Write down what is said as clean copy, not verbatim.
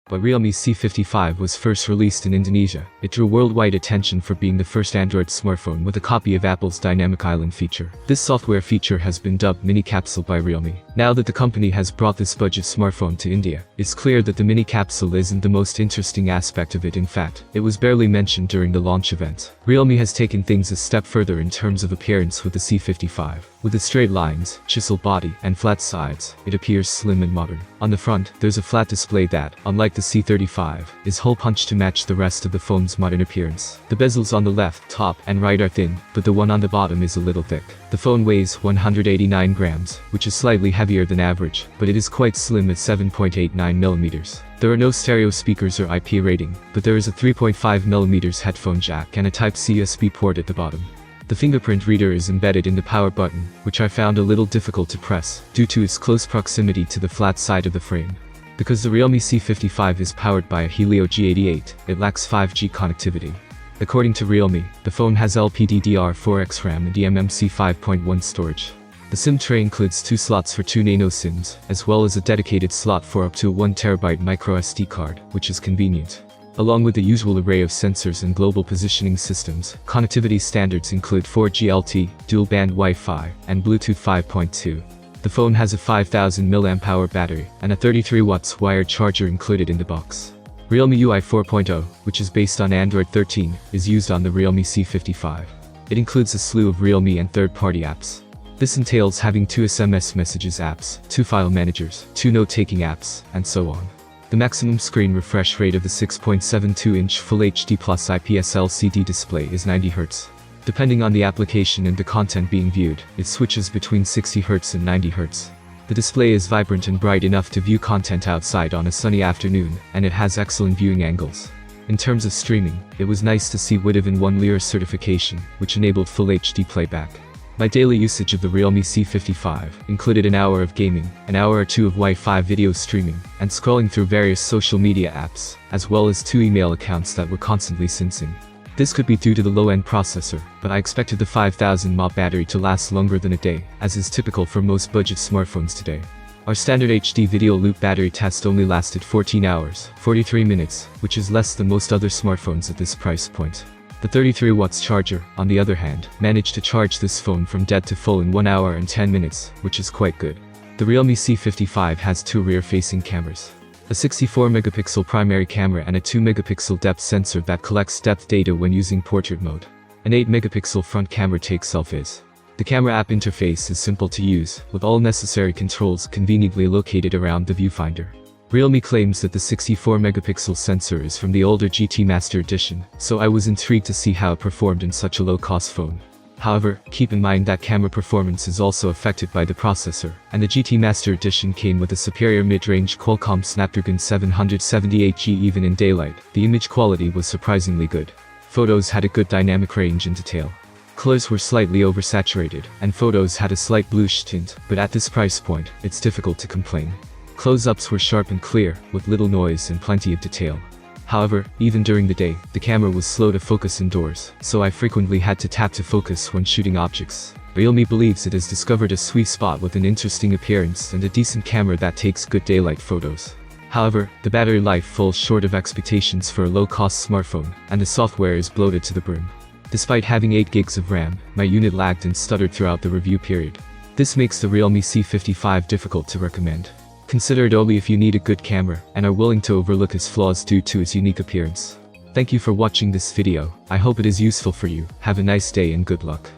But Realme C55 was first released in Indonesia. It drew worldwide attention for being the first Android smartphone with a copy of Apple's Dynamic Island feature. This software feature has been dubbed Mini Capsule by Realme. Now that the company has brought this budget smartphone to India, it's clear that the Mini Capsule isn't the most interesting aspect of it. In fact, it was barely mentioned during the launch event. Realme has taken things a step further in terms of appearance with the C55. With its straight lines, chiseled body, and flat sides, it appears slim and modern. On the front, there's a flat display that, unlike the C35, is hole punched to match the rest of the phone's modern appearance. The bezels on the left, top, and right are thin, but the one on the bottom is a little thick. The phone weighs 189 grams, which is slightly heavier than average, but it is quite slim at 7.89 millimeters. There are no stereo speakers or IP rating, but there is a 3.5 millimeters headphone jack and a Type-C USB port at the bottom. The fingerprint reader is embedded in the power button, which I found a little difficult to press, due to its close proximity to the flat side of the frame. Because the Realme C55 is powered by a Helio G88, it lacks 5G connectivity. According to Realme, the phone has LPDDR4X RAM and eMMC 5.1 storage. The SIM tray includes 2 slots for 2 nano SIMs, as well as a dedicated slot for up to a 1TB microSD card, which is convenient. Along with the usual array of sensors and global positioning systems, connectivity standards include 4G LTE, dual-band Wi-Fi, and Bluetooth 5.2. The phone has a 5000 mAh battery, and a 33 watts wired charger included in the box. Realme UI 4.0, which is based on Android 13, is used on the Realme C55. It includes a slew of Realme and third-party apps. This entails having 2 SMS messages apps, 2 file managers, 2 note-taking apps, and so on. The maximum screen refresh rate of the 6.72-inch Full HD Plus IPS LCD display is 90 Hz. Depending on the application and the content being viewed, it switches between 60 Hz and 90 Hz. The display is vibrant and bright enough to view content outside on a sunny afternoon, and it has excellent viewing angles. In terms of streaming, it was nice to see WIDIV 1 Lear certification, which enabled Full HD playback. My daily usage of the Realme C55 included an hour of gaming, an hour or 2 of Wi-Fi video streaming, and scrolling through various social media apps, as well as 2 email accounts that were constantly syncing. This could be due to the low-end processor, but I expected the 5000 mAh battery to last longer than a day, as is typical for most budget smartphones today. Our standard HD video loop battery test only lasted 14 hours, 43 minutes, which is less than most other smartphones at this price point. The 33 watts charger, on the other hand, managed to charge this phone from dead to full in 1 hour and 10 minutes, which is quite good. The Realme C55 has 2 rear-facing cameras. A 64-megapixel primary camera and a 2-megapixel depth sensor that collects depth data when using portrait mode. An 8-megapixel front camera takes selfies. The camera app interface is simple to use, with all necessary controls conveniently located around the viewfinder. Realme claims that the 64-megapixel sensor is from the older GT Master Edition, so I was intrigued to see how it performed in such a low-cost phone. However, keep in mind that camera performance is also affected by the processor, and the GT Master Edition came with a superior mid-range Qualcomm Snapdragon 778G. Even in daylight, the image quality was surprisingly good. Photos had a good dynamic range and detail. Colors were slightly oversaturated, and photos had a slight bluish tint, but at this price point, it's difficult to complain. Close-ups were sharp and clear, with little noise and plenty of detail. However, even during the day, the camera was slow to focus indoors, so I frequently had to tap to focus when shooting objects. Realme believes it has discovered a sweet spot with an interesting appearance and a decent camera that takes good daylight photos. However, the battery life falls short of expectations for a low-cost smartphone, and the software is bloated to the brim. Despite having 8 gigs of RAM, my unit lagged and stuttered throughout the review period. This makes the Realme C55 difficult to recommend. Consider it only if you need a good camera and are willing to overlook its flaws due to its unique appearance. Thank you for watching this video. I hope it is useful for you. Have a nice day and good luck.